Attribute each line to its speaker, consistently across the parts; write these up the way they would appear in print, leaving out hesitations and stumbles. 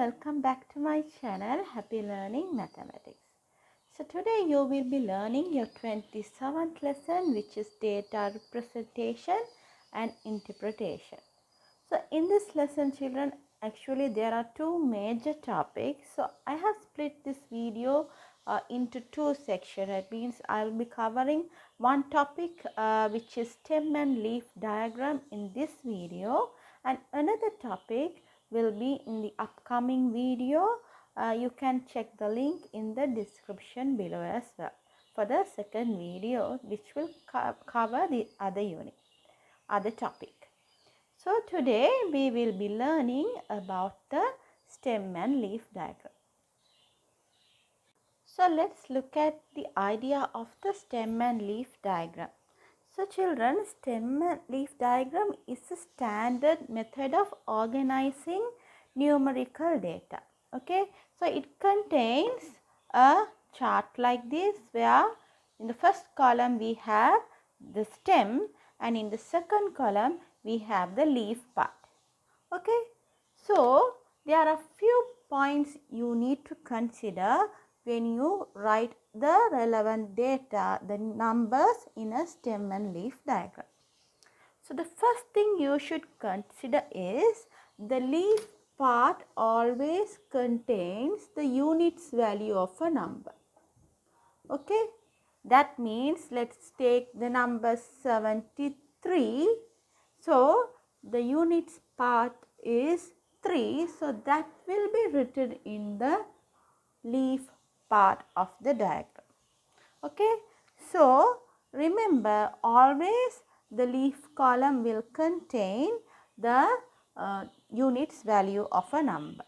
Speaker 1: welcome back to my channel Happy Learning Mathematics. So today you will be learning your 27th lesson, which is data representation and interpretation. So in this lesson, children, actually there are two major topics. So I have split this video into two sections. That means I will be covering one topic which is stem and leaf diagram in this video, and another topic will be in the upcoming video. You can check the link in the description below as well for the second video, which will cover the other unit, other topic. So today we will be learning about the stem and leaf diagram. So let's look at the idea of the stem and leaf diagram. So children, stem and leaf diagram is a standard method of organizing numerical data. Okay, so it contains a chart like this, where in the first column we have the stem and in the second column we have the leaf part. Okay, so there are a few points you need to consider when you write the relevant data, the numbers in a stem and leaf diagram. So the first thing you should consider is the leaf part always contains the units value of a number. Okay, that means let's take the number 73. So the units part is 3. So that will be written in the leaf part of the diagram. Okay, so remember, always the leaf column will contain the units value of a number.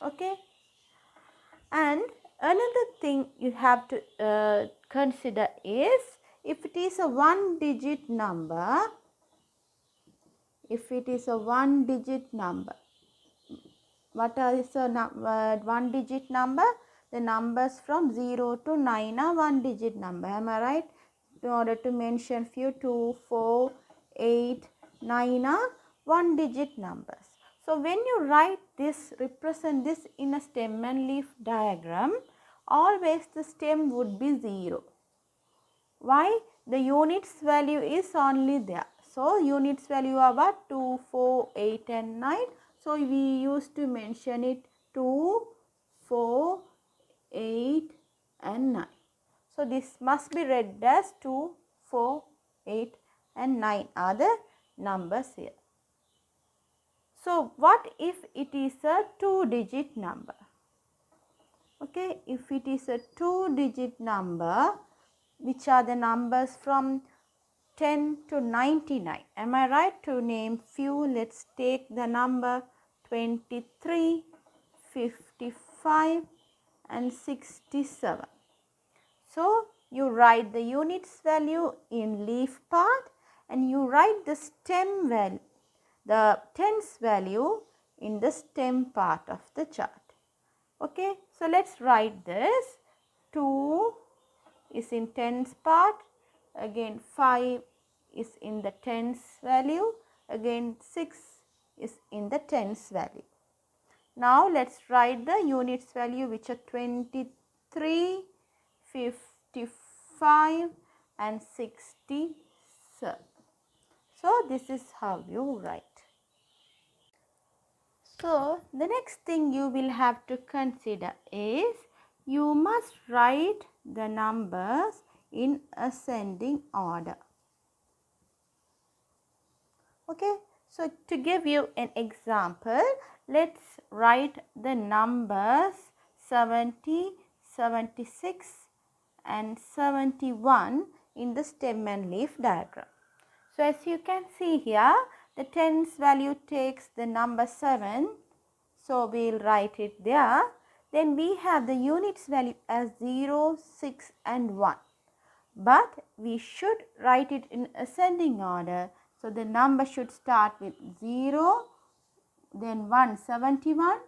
Speaker 1: Okay, and another thing you have to consider is, if it is a one digit number, what is a one digit number? The numbers from 0 to 9 are one digit number. Am I right? In order to mention few, 2, 4, 8, 9 are one digit numbers. So when you write this, represent this in a stem and leaf diagram, always the stem would be 0. Why? The units value is only there. So units value are what? 2, 4, 8 and 9. So we used to mention it 2, 4, 8 and 9. So this must be read as 2, 4, 8 and 9 are the numbers here. So what if it is a 2-digit number? Okay, if it is a 2-digit number, which are the numbers from 10 to 99. Am I right to name few? Let's take the number 23, 55 and 67. So you write the units value in leaf part and you write the stem value, the tens value in the stem part of the chart. Okay, so let's write this. 2 is in tens part, again 5 is in the tens value, again 6 is in the tens value. Now let's write the units value, which are 23, 55 and 67. So this is how you write. So the next thing you will have to consider is, you must write the numbers in ascending order. Okay, so to give you an example, let's write the numbers 70, 76 and 71 in the stem and leaf diagram. So as you can see here, the tens value takes the number 7. So we will write it there. Then we have the units value as 0, 6 and 1. But we should write it in ascending order. So the number should start with 0, then 1, 71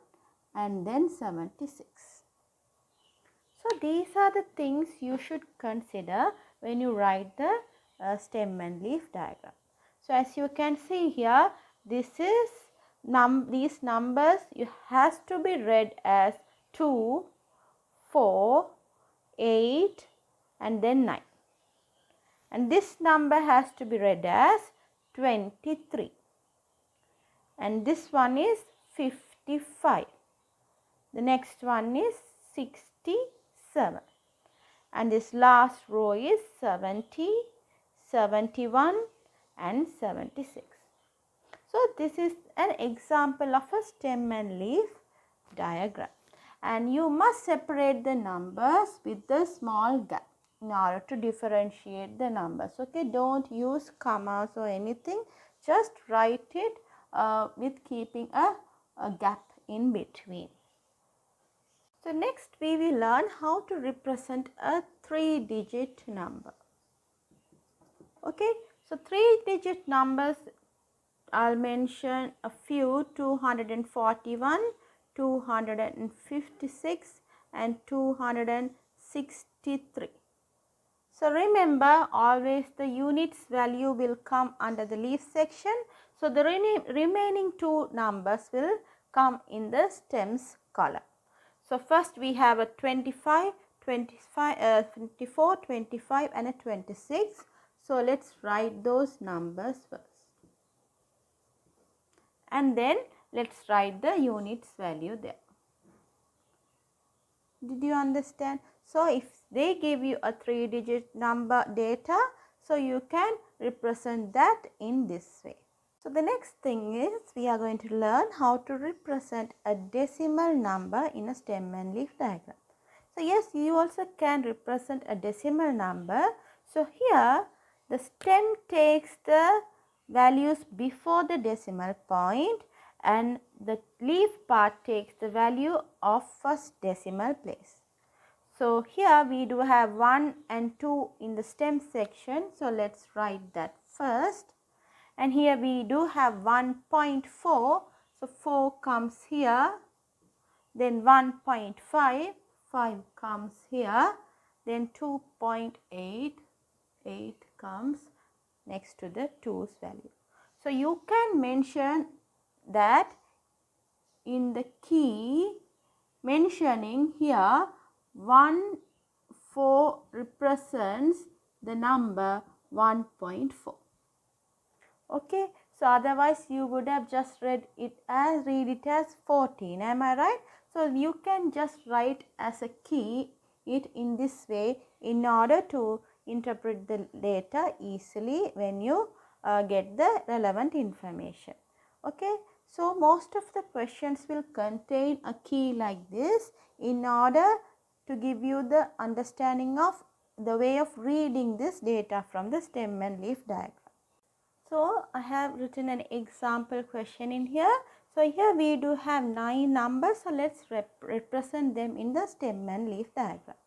Speaker 1: and then 76. So these are the things you should consider when you write the stem and leaf diagram. So as you can see here, this is these numbers has to be read as 2, 4, 8 and then 9. And this number has to be read as 23. And this one is 55. The next one is 67. And this last row is 70, 71 and 76. So this is an example of a stem and leaf diagram. And you must separate the numbers with the small gap in order to differentiate the numbers. Okay, don't use commas or anything. Just write it with keeping a gap in between. So next we will learn how to represent a 3-digit number. Okay, so 3-digit numbers, I'll mention a few: 241, 256 and 263. So remember, always the units value will come under the leaf section. So the remaining 2 numbers will come in the stems column. So first we have a 24, 25 and a 26. So let's write those numbers first. And then let's write the units value there. Did you understand? So if they give you a 3-digit number data, so you can represent that in this way. So the next thing is we are going to learn how to represent a decimal number in a stem and leaf diagram. So yes, you also can represent a decimal number. So here the stem takes the values before the decimal point and the leaf part takes the value of first decimal place. So here we do have 1 and 2 in the stem section. So let's write that first. And here we do have 1.4. So 4 comes here. Then 1.5, 5 comes here. Then 2.8, 8 comes next to the 2's value. So you can mention that in the key, mentioning here 1, 4 represents the number 1.4. Okay, so otherwise you would have just read it as 14. Am I right? So you can just write as a key it in this way in order to interpret the data easily when you get the relevant information. Okay, so most of the questions will contain a key like this in order to give you the understanding of the way of reading this data from the stem and leaf diagram. So I have written an example question in here. So here we do have 9 numbers. So let's represent them in the stem and leaf diagram.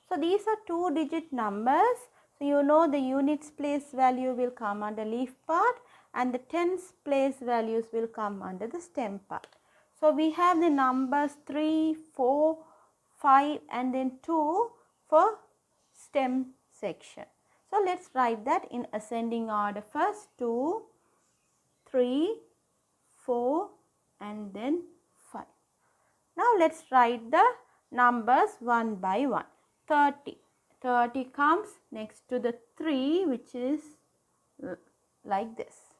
Speaker 1: So these are 2-digit numbers. So you know the units place value will come under leaf part and the tens place values will come under the stem part. So we have the numbers 3, 4, 5 and then 2 for stem section. So let's write that in ascending order first: 2, 3, 4 and then 5. Now let's write the numbers one by one. 30. 30 comes next to the 3, which is like this.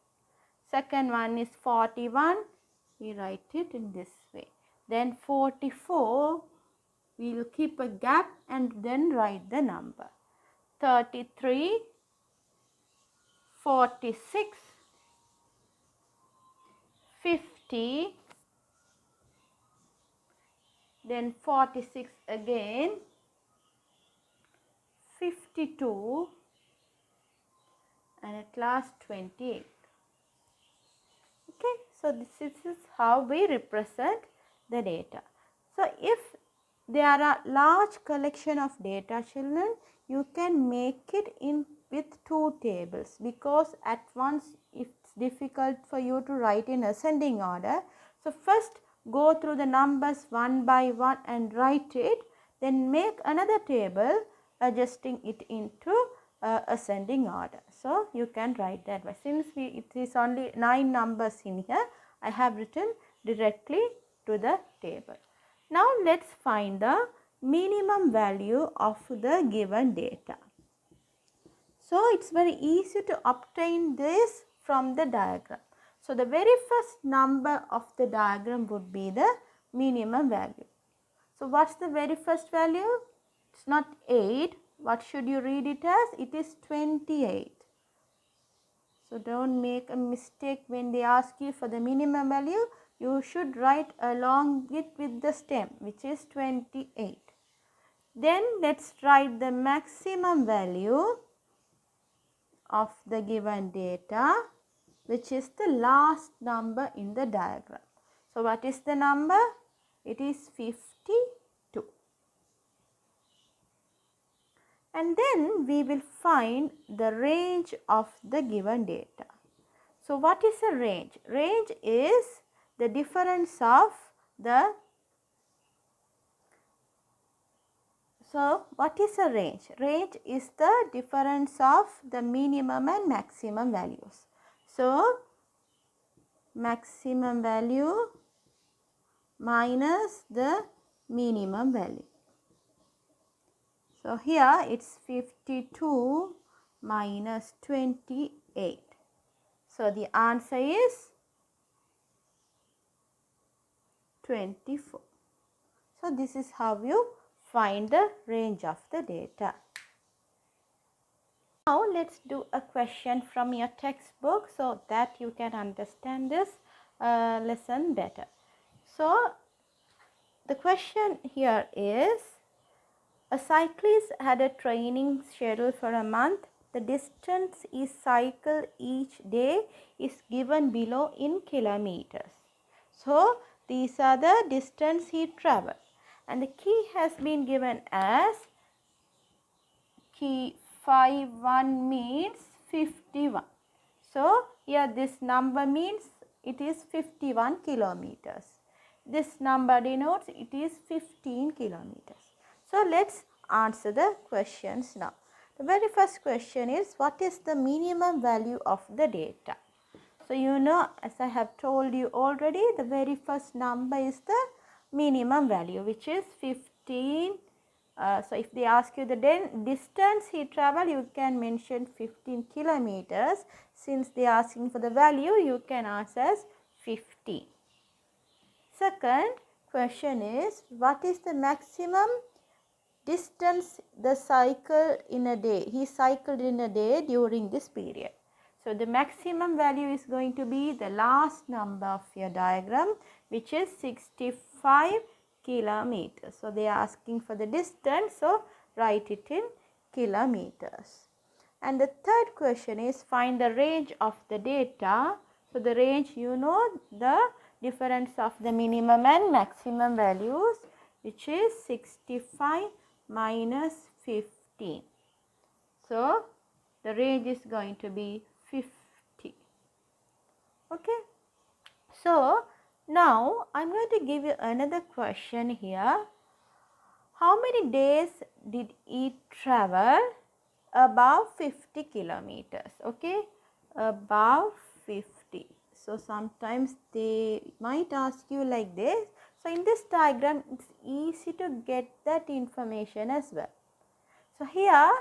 Speaker 1: Second one is 41. We write it in this way. Then 44, we will keep a gap and then write the number. 33, 46, 50, then 46 again, 52 and at last 28. Okay, so this is how we represent the data. So if there are large collection of data, children, you can make it in with 2 tables, because at once it's difficult for you to write in ascending order. So first go through the numbers one by one and write it, then make another table adjusting it into ascending order. So you can write that way. Since it is only 9 numbers in here, I have written directly to the table. Now let's find the minimum value of the given data. So it's very easy to obtain this from the diagram. So the very first number of the diagram would be the minimum value. So what's the very first value? It's not 8. What should you read it as? It is 28. So don't make a mistake when they ask you for the minimum value. You should write along it with the stem, which is 28. Then let's write the maximum value of the given data, which is the last number in the diagram. So what is the number? It is 52. And then we will find the range of the given data. So what is a range? Range is the difference of the what is a range? Range is the difference of the minimum and maximum values. So maximum value minus the minimum value. So here it's 52 minus 28. So the answer is 24. So this is how you find the range of the data. Now let's do a question from your textbook so that you can understand this lesson better. So the question here is, a cyclist had a training schedule for a month. The distance he cycled each day is given below in kilometers. So these are the distance he traveled, and the key has been given as key 51 means 51. So here this number means it is 51 kilometers. This number denotes it is 15 kilometers. So let's answer the questions now. The very first question is, what is the minimum value of the data? So you know, as I have told you already, the very first number is the minimum value, which is 15. So if they ask you the distance he traveled, you can mention 15 kilometers. Since they are asking for the value, you can answer as 15. Second question is, what is the maximum distance the cycle in a day? He cycled in a day during this period. So the maximum value is going to be the last number of your diagram, which is 65 kilometers. So they are asking for the distance, so write it in kilometers. And the third question is, find the range of the data. So the range, you know, the difference of the minimum and maximum values, which is 65 minus 15. So the range is going to be 50. Okay. So now I'm going to give you another question here. How many days did he travel above 50 kilometers? Okay, above 50. So sometimes they might ask you like this. So in this diagram, it's easy to get that information as well. So here,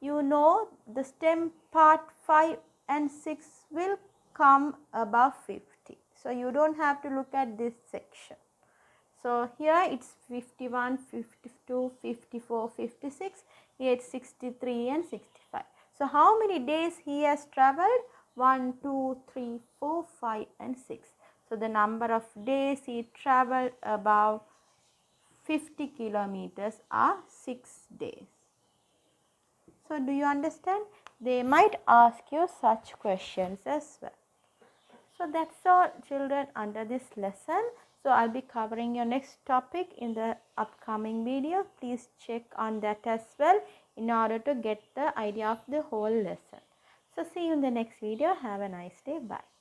Speaker 1: you know, the stem part 5 and 6 will come above 50. So you don't have to look at this section. So here it's 51, 52, 54, 56. Here it's 63 and 65. So how many days he has traveled? 1, 2, 3, 4, 5 and 6. So the number of days he traveled above 50 kilometers are 6 days. So do you understand? They might ask you such questions as well. So that's all, children, under this lesson. So I'll be covering your next topic in the upcoming video. Please check on that as well in order to get the idea of the whole lesson. So see you in the next video. Have a nice day. Bye.